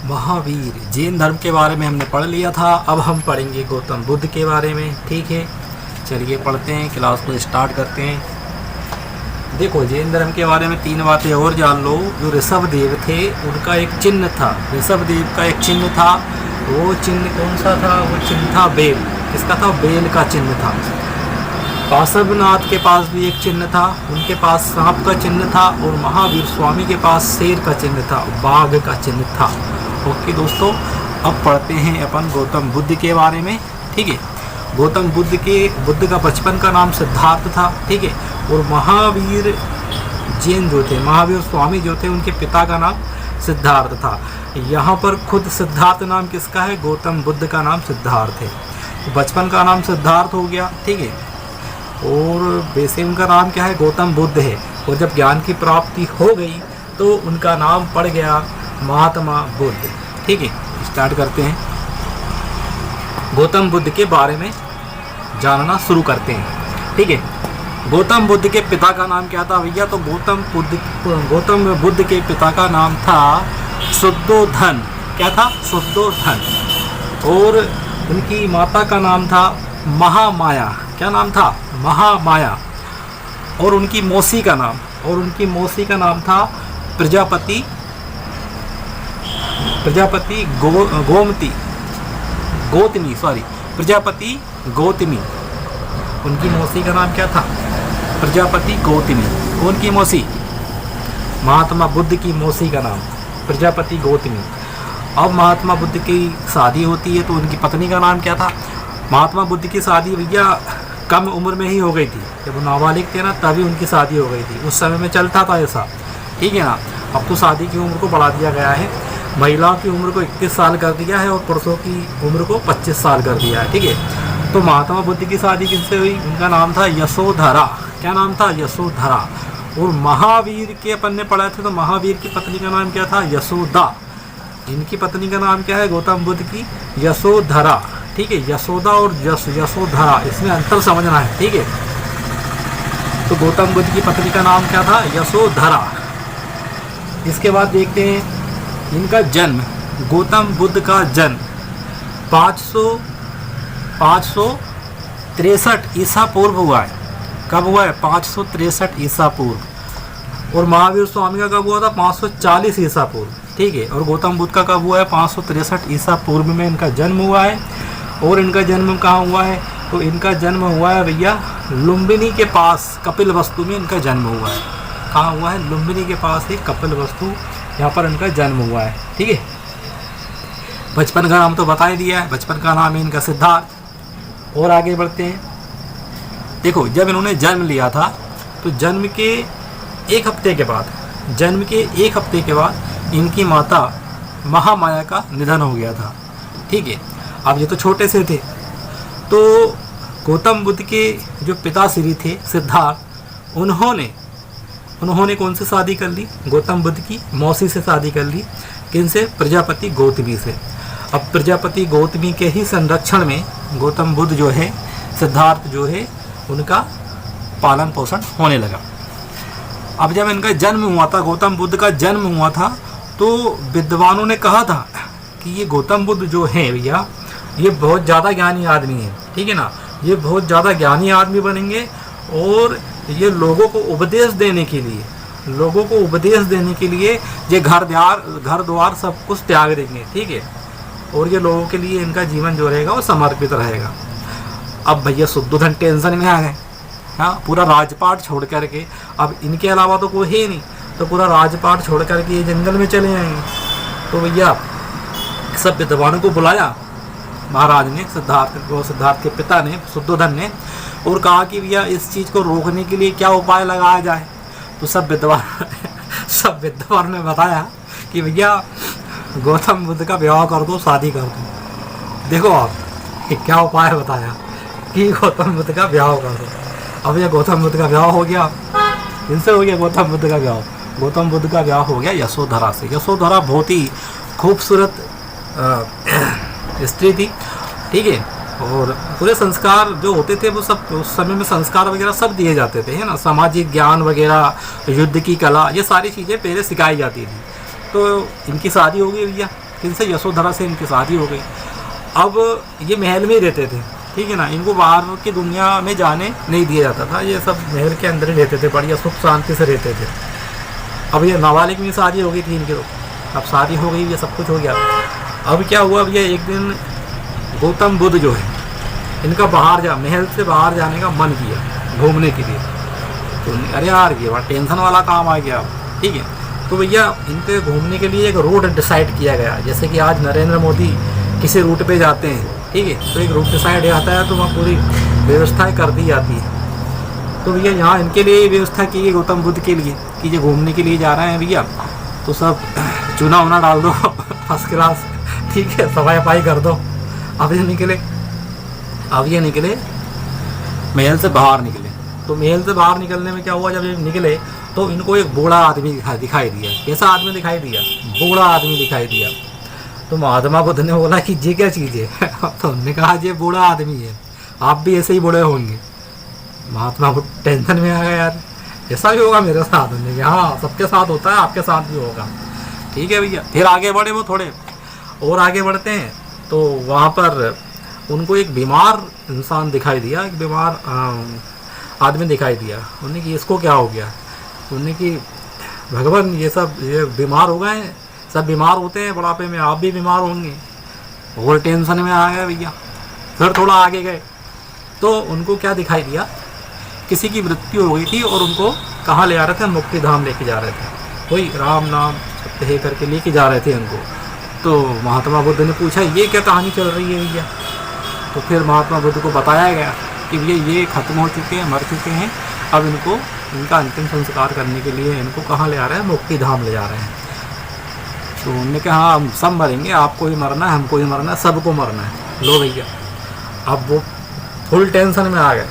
महावीर जैन धर्म के बारे में हमने पढ़ लिया था। अब हम पढ़ेंगे गौतम बुद्ध के बारे में। ठीक है, चलिए पढ़ते हैं, क्लास को स्टार्ट करते हैं। देखो, जैन धर्म के बारे में 3 बातें और जान लो। जो ऋषभदेव थे उनका एक चिन्ह था, ऋषभदेव का एक चिन्ह था। वो चिन्ह कौन सा था? वो चिन्ह था बेल। किसका था? बेल का चिन्ह था। पार्श्वनाथ के पास भी एक चिन्ह था, उनके पास सांप का चिन्ह था। और महावीर स्वामी के पास शेर का चिन्ह था, बाघ का चिन्ह था। ओके दोस्तों, अब पढ़ते हैं अपन गौतम बुद्ध के बारे में। ठीक है, गौतम बुद्ध का बचपन का नाम सिद्धार्थ था। ठीक है, और महावीर जैन जो थे, महावीर स्वामी जो थे, उनके पिता का नाम सिद्धार्थ था। यहाँ पर खुद सिद्धार्थ नाम किसका है? गौतम बुद्ध का नाम सिद्धार्थ है। तो बचपन का नाम सिद्धार्थ हो गया। ठीक है, और वैसे उनका नाम क्या है? गौतम बुद्ध है। और जब ज्ञान की प्राप्ति हो गई तो उनका नाम पड़ गया महात्मा बुद्ध। ठीक है, स्टार्ट करते हैं, गौतम बुद्ध के बारे में जानना शुरू करते हैं। ठीक है, गौतम बुद्ध के पिता का नाम क्या था भैया? तो गौतम बुद्ध के पिता का नाम था शुद्धोधन। क्या था? शुद्धोधन। और उनकी माता का नाम था महामाया। क्या नाम था? महामाया। और उनकी मौसी का नाम था प्रजापति गौतमी। उनकी मौसी का नाम क्या था? प्रजापति गौतमी। कौन की मौसी? महात्मा बुद्ध की मौसी का नाम प्रजापति गौतमी। अब महात्मा बुद्ध की शादी होती है तो उनकी पत्नी का नाम क्या था? महात्मा बुद्ध की शादी भैया कम उम्र में ही हो गई थी। जब वो नाबालिग थे ना, तभी उनकी शादी हो गई थी। उस समय में चलता था ऐसा। ठीक है ना। अब तो शादी की उम्र को बढ़ा दिया गया है, महिलाओं की उम्र को 21 साल कर दिया है और पुरुषों की उम्र को 25 साल कर दिया है। ठीक है, तो महात्मा बुद्ध की शादी किससे हुई? उनका नाम था यशोधरा। क्या नाम था? यशोधरा। और महावीर के अपन ने पढ़ा थे, तो महावीर की पत्नी का नाम क्या था? यशोदा। इनकी पत्नी का नाम क्या है? गौतम बुद्ध की यशोधरा। ठीक है, यशोदा और यशोधरा, इसमें अंतर समझना है। ठीक है, तो गौतम बुद्ध की पत्नी का नाम क्या था? यशोधरा। इसके बाद देखते हैं इनका जन्म। गौतम बुद्ध का जन्म 563 ईसा पूर्व हुआ है। कब हुआ है? 563 ईसा पूर्व। और महावीर स्वामी का कब हुआ था? 540 ईसा पूर्व। ठीक है, और गौतम बुद्ध का कब हुआ है? 563 ईसा पूर्व में इनका जन्म हुआ है। और इनका जन्म कहाँ हुआ है? तो इनका जन्म हुआ है भैया लुम्बिनी के पास, कपिलवस्तु में इनका जन्म हुआ है। कहाँ हुआ है? लुम्बिनी के पास है कपिलवस्तु, यहाँ पर इनका जन्म हुआ है। ठीक है, बचपन का नाम तो बता ही दिया है, बचपन का नाम है इनका सिद्धार्थ। और आगे बढ़ते हैं। देखो, जब इन्होंने जन्म लिया था तो जन्म के एक हफ्ते के बाद इनकी माता महामाया का निधन हो गया था। ठीक है, अब ये तो छोटे से थे। तो गौतम बुद्ध के जो पिताश्री थे सिद्धार्थ, उन्होंने कौन से शादी कर ली? गौतम बुद्ध की मौसी से शादी कर ली। किनसे? प्रजापति गौतमी से। अब प्रजापति गौतमी के ही संरक्षण में गौतम बुद्ध जो है, सिद्धार्थ जो है, उनका पालन पोषण होने लगा। अब जब इनका जन्म हुआ था, गौतम बुद्ध का जन्म हुआ था, तो विद्वानों ने कहा था कि ये गौतम बुद्ध जो है भैया, ये बहुत ज़्यादा ज्ञानी आदमी है। ठीक है ना, ये बहुत ज़्यादा ज्ञानी आदमी बनेंगे और ये लोगों को उपदेश देने के लिए ये घर द्वार सब कुछ त्याग देंगे। ठीक है, और ये लोगों के लिए इनका जीवन जो रहेगा वो समर्पित रहेगा। अब भैया शुद्धोधन टेंशन में आ गए। हाँ, पूरा राजपाट छोड़ करके, अब इनके अलावा तो कोई है नहीं, तो पूरा राजपाट छोड़ करके ये जंगल में चले आएंगे। तो भैया सब विद्वानों को बुलाया महाराज ने, सिद्धार्थ के पिता ने, शुद्धोधन ने, और कहा कि भैया इस चीज़ को रोकने के लिए क्या उपाय लगाया जाए। तो सब विद्वान ने बताया कि भैया गौतम बुद्ध का विवाह कर दो, शादी कर दो। देखो आप, क्या उपाय बताया कि गौतम बुद्ध का विवाह कर दो। अब ये गौतम बुद्ध का विवाह हो गया, इनसे हो गया गौतम बुद्ध का विवाह। गौतम बुद्ध का विवाह हो गया यशोधरा से। यशोधरा बहुत ही खूबसूरत स्त्री थी। ठीक है, और पूरे संस्कार जो होते थे वो सब उस समय में संस्कार वगैरह सब दिए जाते थे, है ना। सामाजिक ज्ञान वगैरह, युद्ध की कला, ये सारी चीज़ें पहले सिखाई जाती थी। तो इनकी शादी हो गई भैया, किनसे, यशोधरा से इनकी शादी हो गई। अब ये महल में ही रहते थे, ठीक है ना, इनको बाहर की दुनिया में जाने नहीं दिया जाता था, ये सब महल के अंदर ही रहते थे, बढ़िया सुख शांति से रहते थे। अब ये नाबालिग में शादी हो गई थी इनकी, तो अब शादी हो गई, ये सब कुछ हो गया। अब क्या हुआ, अब ये एक दिन गौतम बुद्ध जो है इनका महल से बाहर जाने का मन किया घूमने के लिए। तो अरे यार ये बड़ा टेंशन वाला काम आ गया, ठीक है। तो भैया इनके घूमने के लिए एक रूट डिसाइड किया गया, जैसे कि आज नरेंद्र मोदी किसी रूट पे जाते हैं, ठीक है, तो एक रूट डिसाइड आता है, तो वहाँ पूरी व्यवस्थाएं कर दी जाती है। तो भैया यहाँ इनके लिए व्यवस्था की गई गौतम बुद्ध के लिए कि ये घूमने के लिए जा रहे हैं भैया, तो सब चूना वूना डाल दो फर्स्ट क्लास, ठीक है, सफाई वफाई कर दो। अब ये निकले महल से बाहर निकले। तो महल से बाहर निकलने में क्या हुआ, जब ये निकले तो इनको एक बूढ़ा आदमी दिखाई दिया। कैसा आदमी दिखाई दिया? बूढ़ा आदमी दिखाई दिया। तो महात्मा बुद्ध ने बोला कि ये क्या चीज़ है तो उन्होंने कहा ये बूढ़ा आदमी है, आप भी ऐसे ही बूढ़े होंगे। महात्मा बुद्ध टेंशन में आ गया, यार ऐसा भी होगा मेरे साथ? उन्होंने कहा हाँ, सबके साथ होता है, आपके साथ भी होगा। ठीक है भैया, फिर आगे बढ़े, वो थोड़े और आगे बढ़ते हैं तो वहाँ पर उनको एक बीमार इंसान दिखाई दिया, एक बीमार आदमी दिखाई दिया। उन्होंने कि इसको क्या हो गया? उन्होंने कि भगवान ये बीमार हो गए हैं, सब बीमार होते हैं बुढ़ापे में, आप भी बीमार होंगे। और टेंशन में आ गए भैया। फिर थोड़ा आगे गए तो उनको क्या दिखाई दिया, किसी की मृत्यु हो गई थी और उनको कहाँ ले जा रहे थे? मुक्ति धाम लेके जा रहे थे, वही राम नाम सत्य करके लेके जा रहे थे उनको। तो महात्मा बुद्ध ने पूछा ये क्या कहानी चल रही है भैया? तो फिर महात्मा बुद्ध को बताया गया कि भैया ये खत्म हो चुके हैं, मर चुके हैं, अब इनको इनका अंतिम संस्कार करने के लिए इनको कहाँ ले जा रहे हैं? मुक्ति धाम ले जा रहे हैं। तो उन्होंने कहा हाँ हम सब मरेंगे, आपको ही मरना है, हमको ही मरना है, सबको मरना है। लो भैया, अब वो फुल टेंशन में आ गए,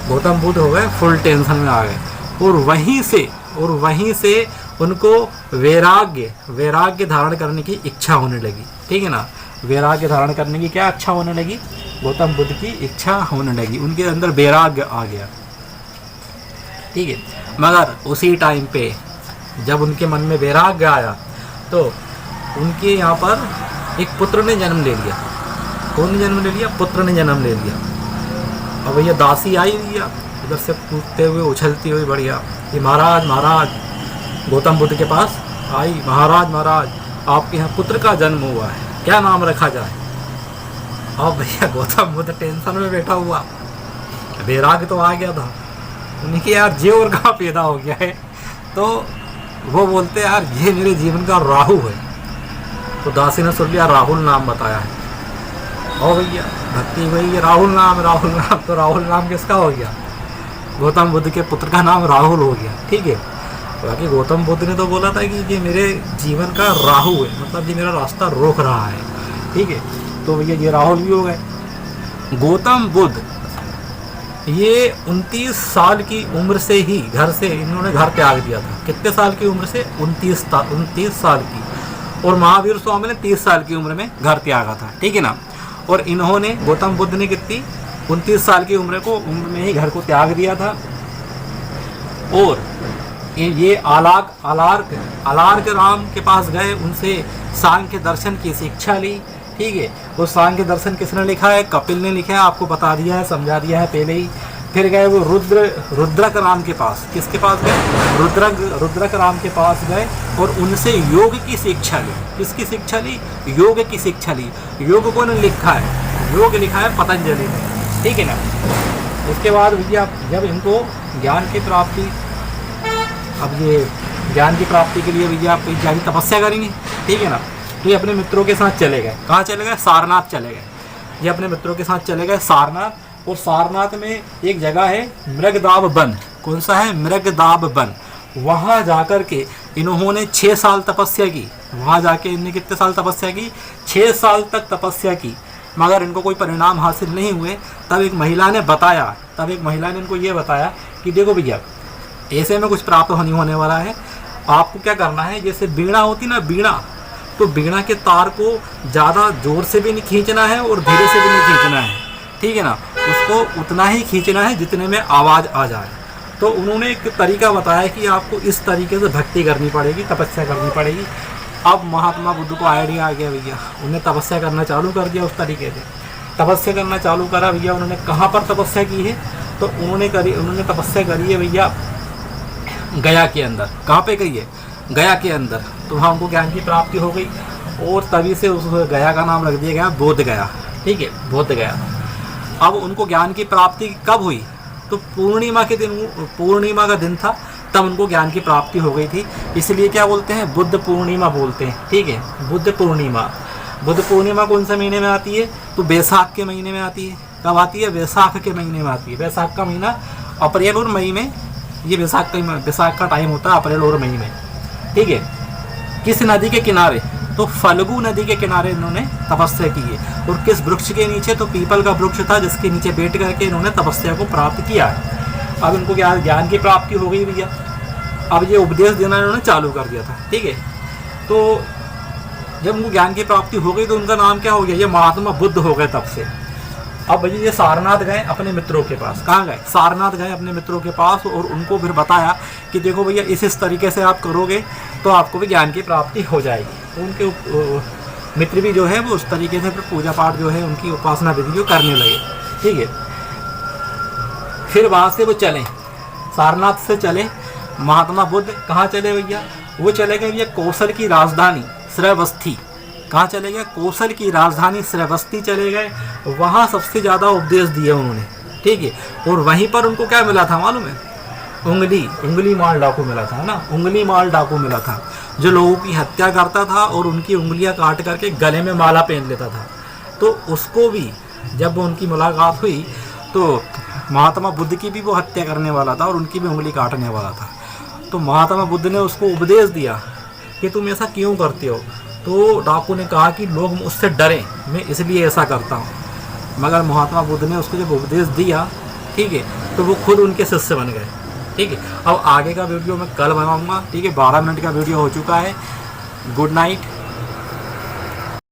गौतम बुद्ध हो गए फुल टेंशन में आ गए। और वहीं से उनको वैराग्य धारण करने की इच्छा होने लगी, ठीक है ना। वैराग्य धारण करने की क्या इच्छा होने लगी? गौतम बुद्ध की इच्छा होने लगी, उनके अंदर वैराग्य आ गया, ठीक है। मगर उसी टाइम पे जब उनके मन में वैराग्य आया तो उनके यहाँ पर एक पुत्र ने जन्म ले लिया। कौन ने जन्म ले लिया? पुत्र ने जन्म ले लिया। अब भैया दासी आई भैया उधर से कूदते हुए उछलती हुई बढ़िया, ये महाराज गौतम बुद्ध के पास आई, महाराज आपके यहाँ पुत्र का जन्म हुआ है, क्या नाम रखा जाए? अब भैया गौतम बुद्ध टेंशन में बैठा हुआ, वैराग्य तो आ गया था, उन्हें कि यार ये और कहाँ पैदा हो गया है? तो वो बोलते यार ये मेरे जीवन का राहु है। तो दासी ने सुन लिया, राहुल नाम बताया है। और भैया भक्ति हुई, राहुल नाम, तो राहुल नाम किसका हो गया? गौतम बुद्ध के पुत्र का नाम राहुल हो गया, ठीक है। बाकी गौतम बुद्ध ने तो बोला था कि ये मेरे जीवन का राहु है, मतलब ये मेरा रास्ता रोक रहा है, ठीक है। तो भैया ये राहुल भी हो गए। गौतम बुद्ध ये 29 साल की उम्र से ही इन्होंने घर त्याग दिया था। कितने साल की उम्र से? 29 साल की। और महावीर स्वामी ने 30 साल की उम्र में घर त्यागा था, ठीक है ना। और इन्होंने गौतम बुद्ध ने कितनी 29 साल की उम्र में ही घर को त्याग दिया था। और ये अलार्क राम के पास गए, उनसे सांख्य दर्शन की शिक्षा ली, ठीक है। वो सांख्य दर्शन किसने लिखा है? कपिल ने लिखा है, आपको बता दिया है, समझा दिया है पहले ही। फिर गए वो रुद्रक राम के पास। किसके पास गए? रुद्रक राम के पास गए और उनसे योग की शिक्षा ली। किसकी शिक्षा ली? योग की शिक्षा ली। योग को ने लिखा है, योग लिखा है पतंजलि ने, ठीक है ना। उसके बाद भैया जब इनको ज्ञान की प्राप्ति, अब ये ज्ञान की प्राप्ति के लिए भैया आप जाके तपस्या करेंगे, ठीक है ना। तो ये अपने मित्रों के साथ चले गए। कहाँ चले गए? सारनाथ चले गए। ये अपने मित्रों के साथ चले गए सारनाथ। और सारनाथ में एक जगह है मृगदाब वन। कौन सा है? मृगदाब वन। वहाँ जाकर के इन्होंने 6 साल तपस्या की। वहाँ जाके इन्होंने कितने साल तपस्या की? 6 साल तक तपस्या की, मगर इनको कोई परिणाम हासिल नहीं हुए। तब एक महिला ने इनको ये बताया कि देखो भैया ऐसे में कुछ प्राप्त नहीं होने वाला है, आपको क्या करना है, जैसे बीड़ा होती ना, बीड़ा, तो बीड़ा के तार को ज़्यादा जोर से भी नहीं खींचना है और धीरे से भी नहीं खींचना है, ठीक है ना। उसको उतना ही खींचना है जितने में आवाज़ आ जाए। तो उन्होंने एक तरीका बताया कि आपको इस तरीके से भक्ति करनी पड़ेगी, तपस्या करनी पड़ेगी। अब महात्मा बुद्ध को आइडिया आ गया भैया, उन्हें तपस्या करना चालू कर दिया। उस तरीके से तपस्या करना चालू करा भैया। उन्होंने कहाँ पर तपस्या की है, तो उन्होंने तपस्या करी है भैया गया के अंदर। कहाँ पे गई है, गया के अंदर। तो वहाँ उनको ज्ञान की प्राप्ति हो गई और तभी से उस गया का नाम रख दिया गया बोध गया। ठीक है, बोध गया। अब उनको ज्ञान की प्राप्ति कब हुई, तो पूर्णिमा के दिन, पूर्णिमा का दिन था, तब उनको ज्ञान की प्राप्ति हो गई थी। इसलिए क्या बोलते हैं, बुद्ध पूर्णिमा बोलते हैं। ठीक है, बुद्ध पूर्णिमा। बुद्ध पूर्णिमा कौन से महीने में आती है, तो बैसाख के महीने में आती है। कब आती है, बैसाख के महीने में आती है। बैसाख का महीना अप्रैल और मई में, ये बैसाख का टाइम होता है अप्रैल और मई में। ठीक है, किस नदी के किनारे, तो फल्गु नदी के किनारे इन्होंने तपस्या की है। और किस वृक्ष के नीचे, तो पीपल का वृक्ष था जिसके नीचे बैठ करके इन्होंने तपस्या को प्राप्त किया है। अब इनको ज्ञान की प्राप्ति हो गई भैया। अब ये उपदेश देना इन्होंने चालू कर दिया था। ठीक है, तो जब उनको ज्ञान की प्राप्ति हो गई तो उनका नाम क्या हो गया, ये महात्मा बुद्ध हो गए तब से। अब भैया ये सारनाथ गए अपने मित्रों के पास। कहाँ गए, सारनाथ गए अपने मित्रों के पास, और उनको फिर बताया कि देखो भैया इस तरीके से आप करोगे तो आपको भी ज्ञान की प्राप्ति हो जाएगी। तो उनके मित्र भी जो है वो उस तरीके से फिर पूजा पाठ जो है उनकी उपासना विधि को करने लगे। ठीक है, फिर वहाँ से वो चले, सारनाथ से चले महात्मा बुद्ध। कहाँ चले भैया, वो चले गए भैया कौशल की राजधानी श्रावस्ती। कहाँ चले गए, कौशल की राजधानी श्रावस्ती चले गए। वहाँ सबसे ज़्यादा उपदेश दिए उन्होंने। ठीक है, और वहीं पर उनको क्या मिला था मालूम है, उंगली माल डाकू मिला था ना, उंगली माल डाकू मिला था, जो लोगों की हत्या करता था और उनकी उंगलियां काट करके गले में माला पहन लेता था। तो उसको भी जब उनकी मुलाकात हुई तो महात्मा बुद्ध की भी वो हत्या करने वाला था और उनकी भी उंगली काटने वाला था। तो महात्मा बुद्ध ने उसको उपदेश दिया कि तुम ऐसा क्यों करते हो। तो डाकू ने कहा कि लोग मुझसे डरें, मैं इसलिए ऐसा करता हूँ। मगर महात्मा बुद्ध ने उसको जब उपदेश दिया, ठीक है, तो वो खुद उनके शिष्य बन गए। ठीक है, अब आगे का वीडियो मैं कल बनाऊंगा। ठीक है, 12 मिनट का वीडियो हो चुका है। Good night.